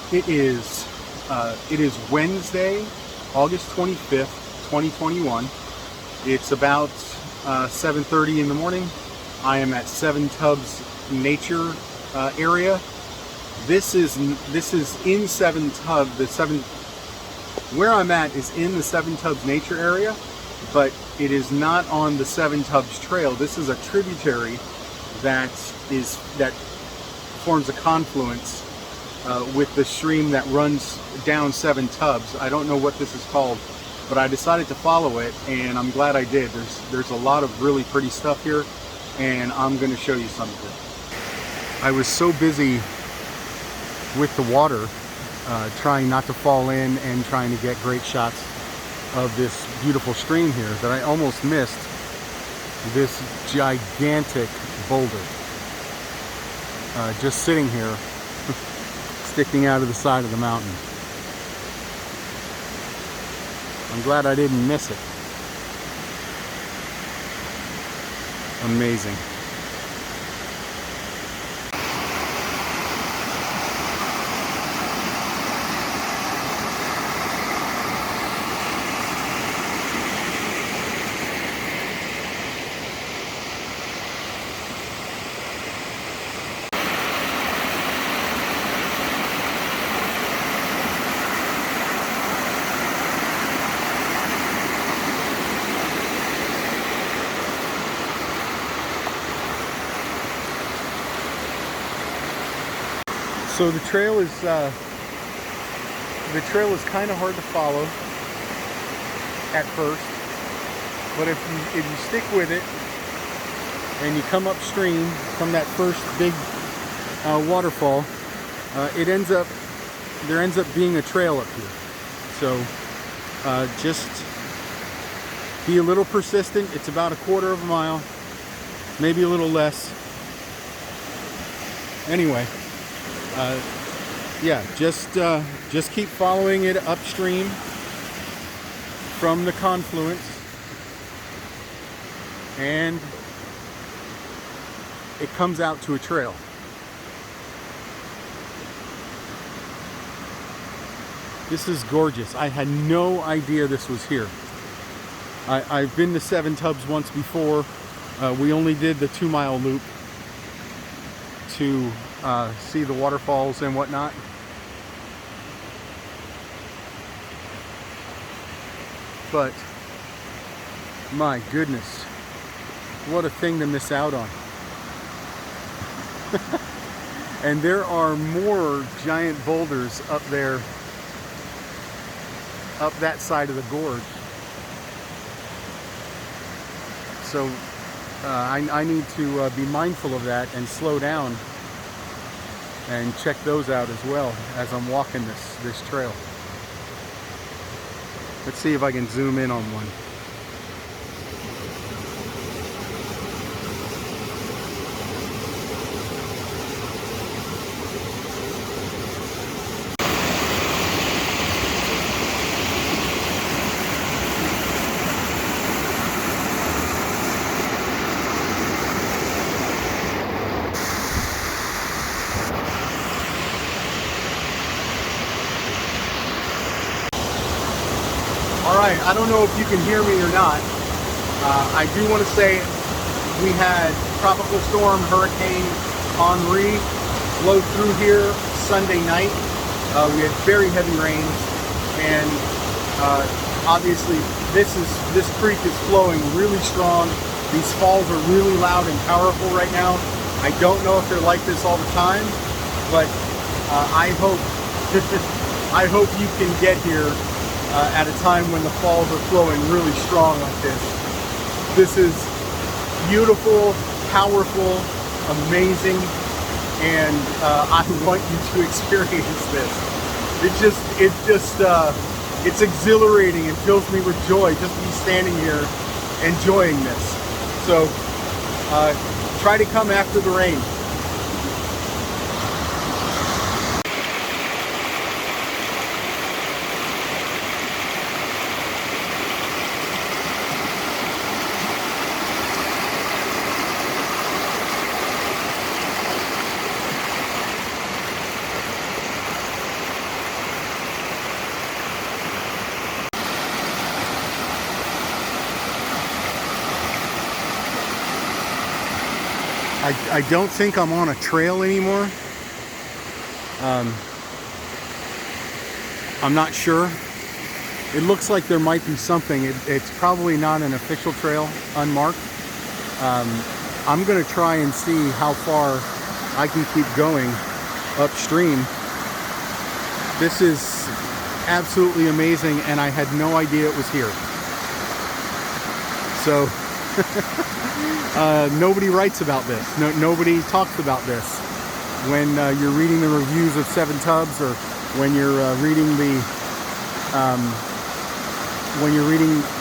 It is Wednesday, August 25th, 2021. It's about 7:30 in the morning. I am at Seven Tubs Nature area. This is in Seven Tub. Where I'm at is in the Seven Tubs Nature area, but it is not on the Seven Tubs Trail. This is a tributary that forms a confluence with the stream that runs down Seven Tubs. I don't know what this is called, but I decided to follow it, and I'm glad I did. There's a lot of really pretty stuff here, and I'm going to show you some of it. I was so busy with the water, trying not to fall in and trying to get great shots of this beautiful stream here, that I almost missed this gigantic boulder just sitting here sticking out of the side of the mountain. I'm glad I didn't miss it. Amazing. So the trail is kind of hard to follow at first, but if you stick with it and you come upstream from that first big waterfall, there ends up being a trail up here. So just be a little persistent. It's about a quarter of a mile, maybe a little less. Anyway. Yeah, just keep following it upstream from the confluence, and it comes out to a trail. This is gorgeous. I had no idea this was here. I've been to Seven Tubs once before. We only did the 2-mile loop to see the waterfalls and whatnot. But my goodness, what a thing to miss out on. And there are more giant boulders up there, up that side of the gorge. So I need to be mindful of that and slow down and check those out as well as I'm walking this trail. Let's see if I can zoom in on one. Alright, I don't know if you can hear me or not. I do want to say we had Tropical Storm Hurricane Henri blow through here Sunday night. We had very heavy rains, and obviously this creek is flowing really strong. These falls are really loud and powerful right now. I don't know if they're like this all the time, but I hope I hope you can get here at a time when the falls are flowing really strong like this. This is beautiful, powerful, amazing, and I want you to experience this. It's exhilarating and fills me with joy just to be standing here enjoying this. So try to come after the rain. I don't think I'm on a trail anymore. I'm not sure. It looks like there might be something. It's probably not an official trail, unmarked. I'm gonna try and see how far I can keep going upstream. This is absolutely amazing, and I had no idea it was here. So nobody writes about this. Nobody talks about this. When you're reading the reviews of Seven Tubs, or when you're reading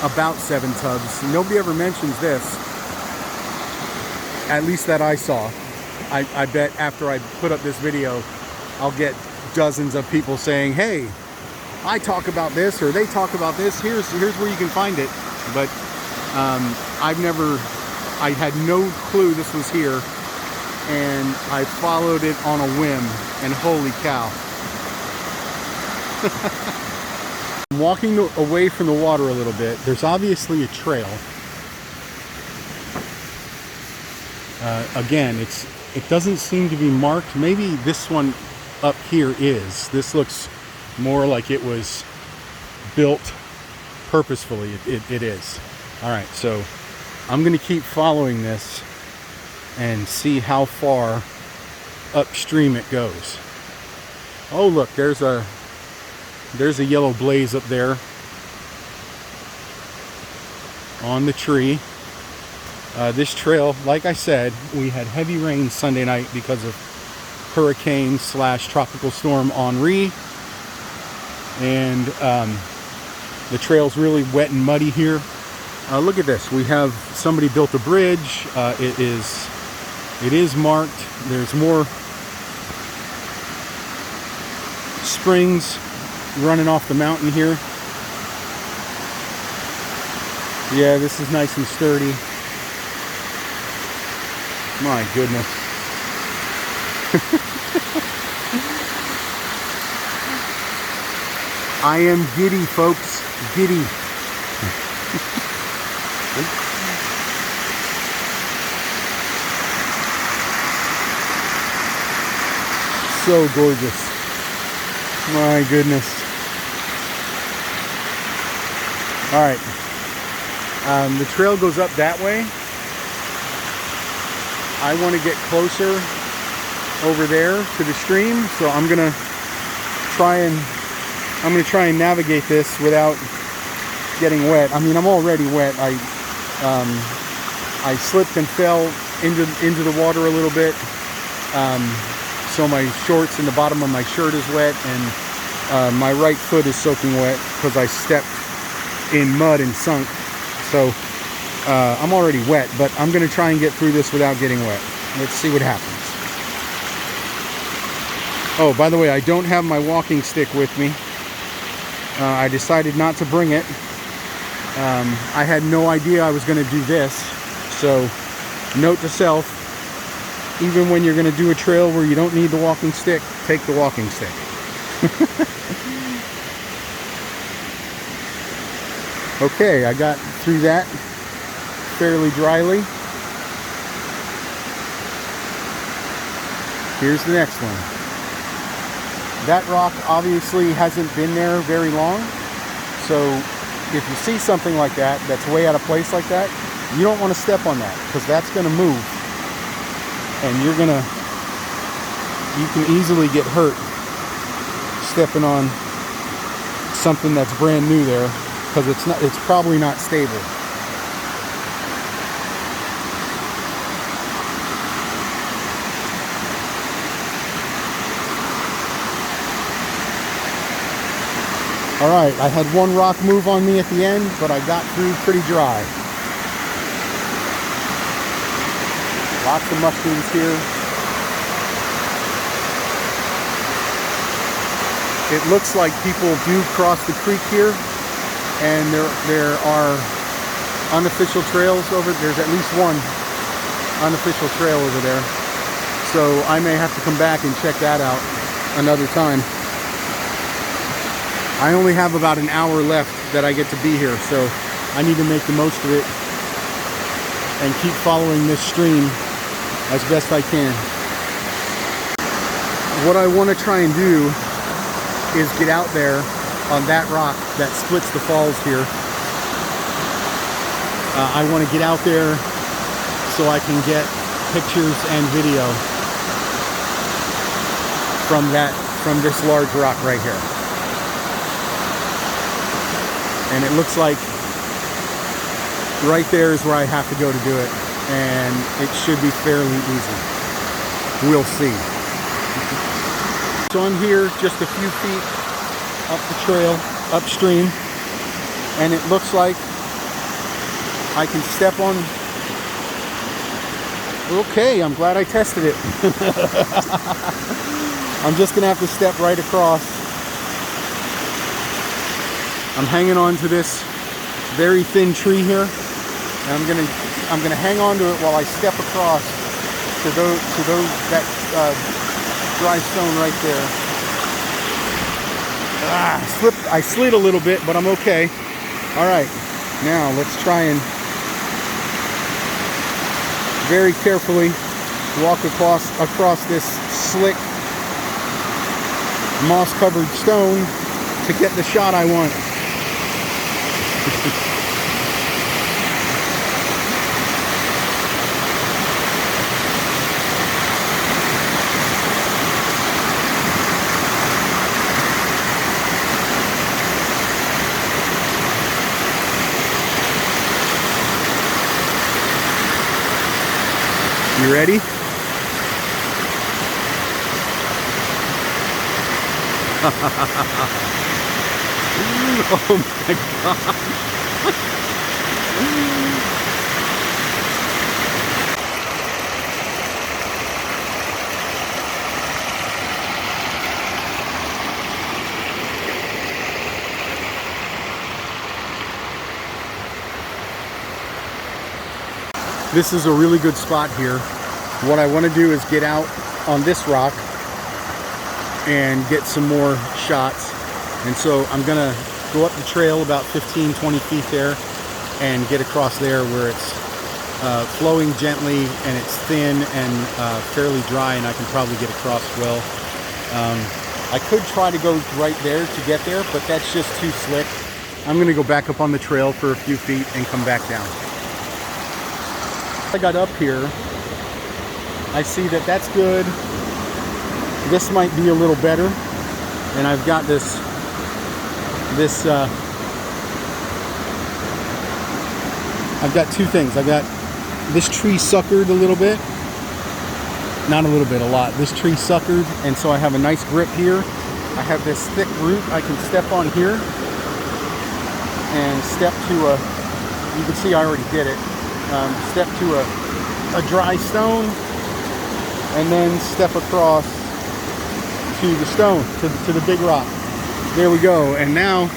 about Seven Tubs, nobody ever mentions this. At least that I saw. I bet after I put up this video, I'll get dozens of people saying, "Hey, I talk about this," or "They talk about this. Here's where you can find it." But I had no clue this was here, and I followed it on a whim, and holy cow. I'm walking away from the water a little bit. There's obviously a trail. Again, it doesn't seem to be marked. Maybe this one up here is. This looks more like it was built purposefully. It is. All right, so I'm going to keep following this and see how far upstream it goes. Oh, look, there's a yellow blaze up there on the tree. This trail, like I said, we had heavy rain Sunday night because of hurricane / tropical storm Henri, and the trail's really wet and muddy here. Look at this. We have somebody built a bridge. It is marked. There's more springs running off the mountain here. Yeah, this is nice and sturdy. My goodness. I am giddy, folks. Giddy. So gorgeous. My goodness. All right. The trail goes up that way. I want to get closer over there to the stream, so I'm gonna try and navigate this without getting wet. I mean, I'm already wet. I slipped and fell into the water a little bit, so my shorts and the bottom of my shirt is wet, and my right foot is soaking wet because I stepped in mud and sunk. So I'm already wet, but I'm going to try and get through this without getting wet. Let's see what happens. Oh, by the way, I don't have my walking stick with me. I decided not to bring it. I had no idea I was going to do this. So, note to self, even when you're going to do a trail where you don't need the walking stick, take the walking stick. Okay, I got through that fairly dryly. Here's the next one. That rock obviously hasn't been there very long, so if you see something like that that's way out of place like that, you don't want to step on that, because that's going to move, and you can easily get hurt stepping on something that's brand new there, because it's probably not stable. All right, I had one rock move on me at the end, but I got through pretty dry. Lots of mushrooms here. It looks like people do cross the creek here, and there are unofficial trails over. There's at least one unofficial trail over there. So I may have to come back and check that out another time. I only have about an hour left that I get to be here, so I need to make the most of it and keep following this stream as best I can. What I want to try and do is get out there on that rock that splits the falls here. I want to get out there so I can get pictures and video from this large rock right here. And it looks like right there is where I have to go to do it, and it should be fairly easy. We'll see. So I'm here just a few feet up the trail, upstream, and it looks like I can step on. Okay, I'm glad I tested it. I'm just gonna have to step right across. I'm hanging on to this very thin tree here, and I'm gonna hang on to it while I step across to that dry stone right there. I slid a little bit, but I'm okay. All right, now let's try and very carefully walk across this slick, moss-covered stone to get the shot I want. You ready? Oh my God. This is a really good spot here. What I want to do is get out on this rock and get some more shots. And so I'm gonna go up the trail about 15-20 feet there and get across there where it's flowing gently and it's thin and fairly dry, and I can probably get across well. I could try to go right there to get there, but that's just too slick. I'm gonna go back up on the trail for a few feet and come back down. I got up here, I see that that's good. This might be a little better, and I've got this I've got two things. I've got this tree suckered a little bit, not a little bit, a lot. This tree suckered, and so I have a nice grip here. I have this thick root I can step on here and step to a, you can see I already did it, step to a dry stone and then step across to the stone, to the big rock. There we go, and now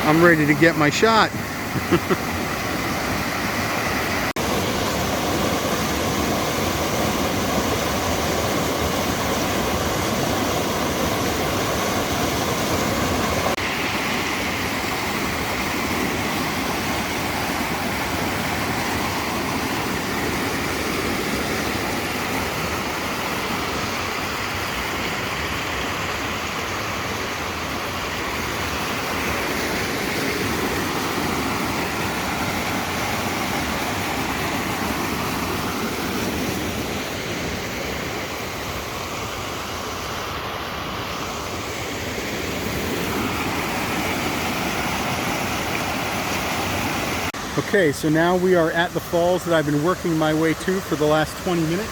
I'm ready to get my shot. Okay, so now we are at the falls that I've been working my way to for the last 20 minutes.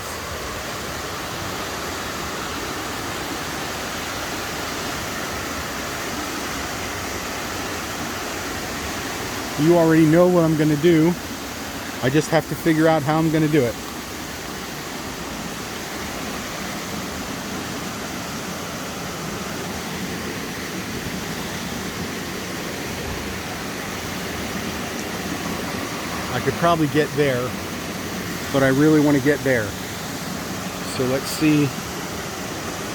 You already know what I'm going to do. I just have to figure out how I'm going to do it. I could probably get there, but I really want to get there. So let's see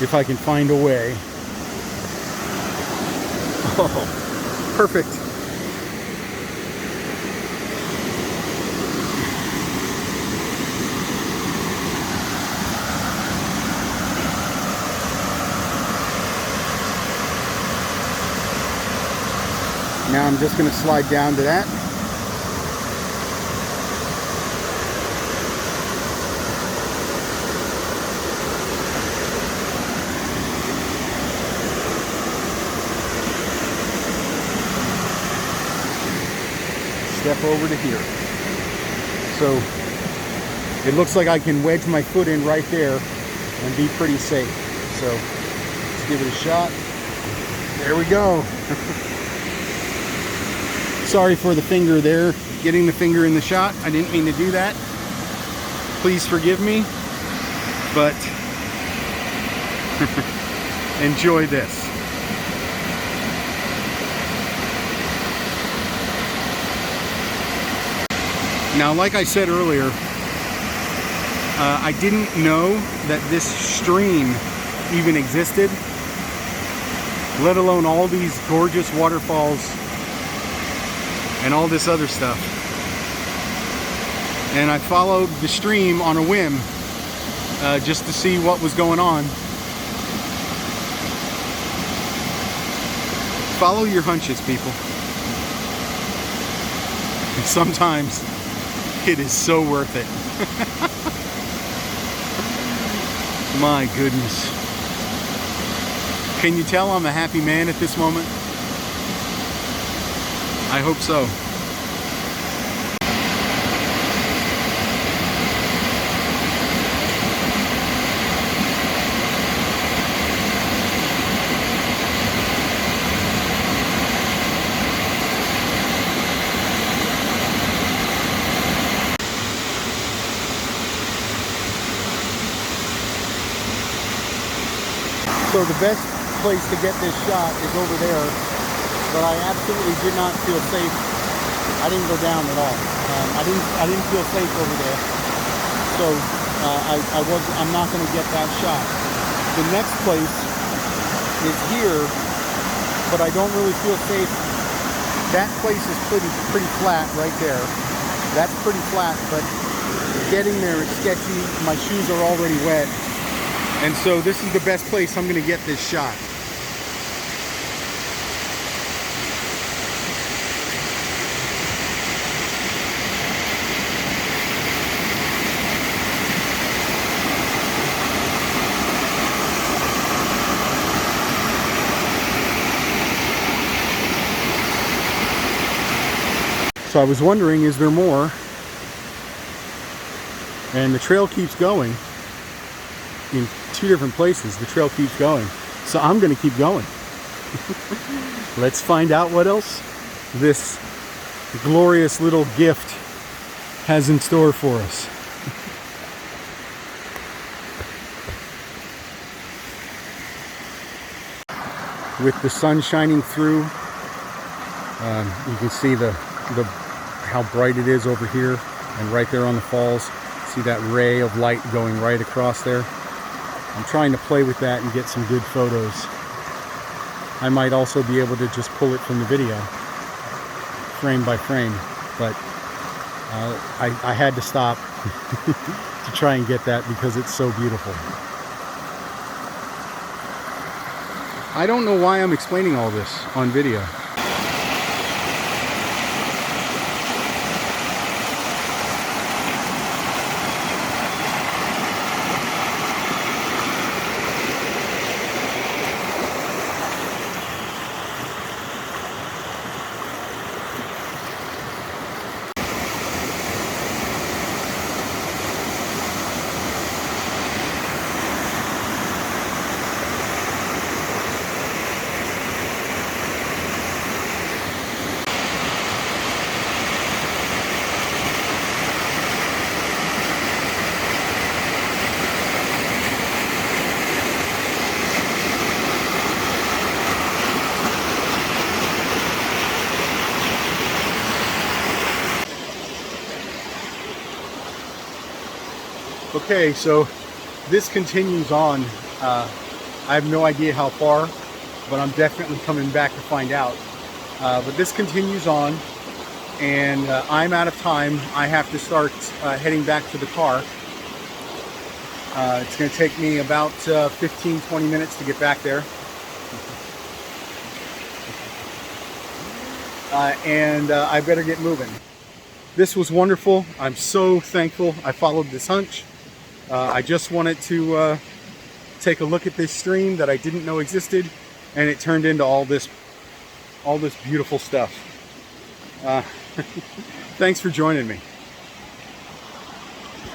if I can find a way. Oh, perfect. Now I'm just going to slide down to that. Step over to here. So it looks like I can wedge my foot in right there and be pretty safe. So let's give it a shot. There we go. Sorry for the finger there, getting the finger in the shot. I didn't mean to do that. Please forgive me, but enjoy this. Now, like I said earlier, I didn't know that this stream even existed, let alone all these gorgeous waterfalls and all this other stuff. And I followed the stream on a whim, just to see what was going on. Follow your hunches, people. And sometimes it is so worth it. My goodness. Can you tell I'm a happy man at this moment? I hope so. So the best place to get this shot is over there, but I absolutely did not feel safe. I didn't go down at all. I didn't feel safe over there. So I'm not going to get that shot. The next place is here, but I don't really feel safe. That place is pretty flat right there. That's pretty flat, but getting there is sketchy. My shoes are already wet. And so this is the best place I'm going to get this shot. So I was wondering, is there more? And the trail keeps going. In two different places, the trail keeps going. So I'm going to keep going. Let's find out what else this glorious little gift has in store for us. With the sun shining through, you can see how bright it is over here and right there on the falls. See that ray of light going right across there. I'm trying to play with that and get some good photos. I might also be able to just pull it from the video, frame by frame, but I had to stop to try and get that because it's so beautiful. I don't know why I'm explaining all this on video. Okay, so this continues on. I have no idea how far, but I'm definitely coming back to find out. But this continues on, and I'm out of time. I have to start heading back to the car. It's going to take me about 15-20 minutes to get back there. and I better get moving. This was wonderful. I'm so thankful I followed this hunch. I just wanted to take a look at this stream that I didn't know existed, and it turned into all this beautiful stuff. Thanks for joining me.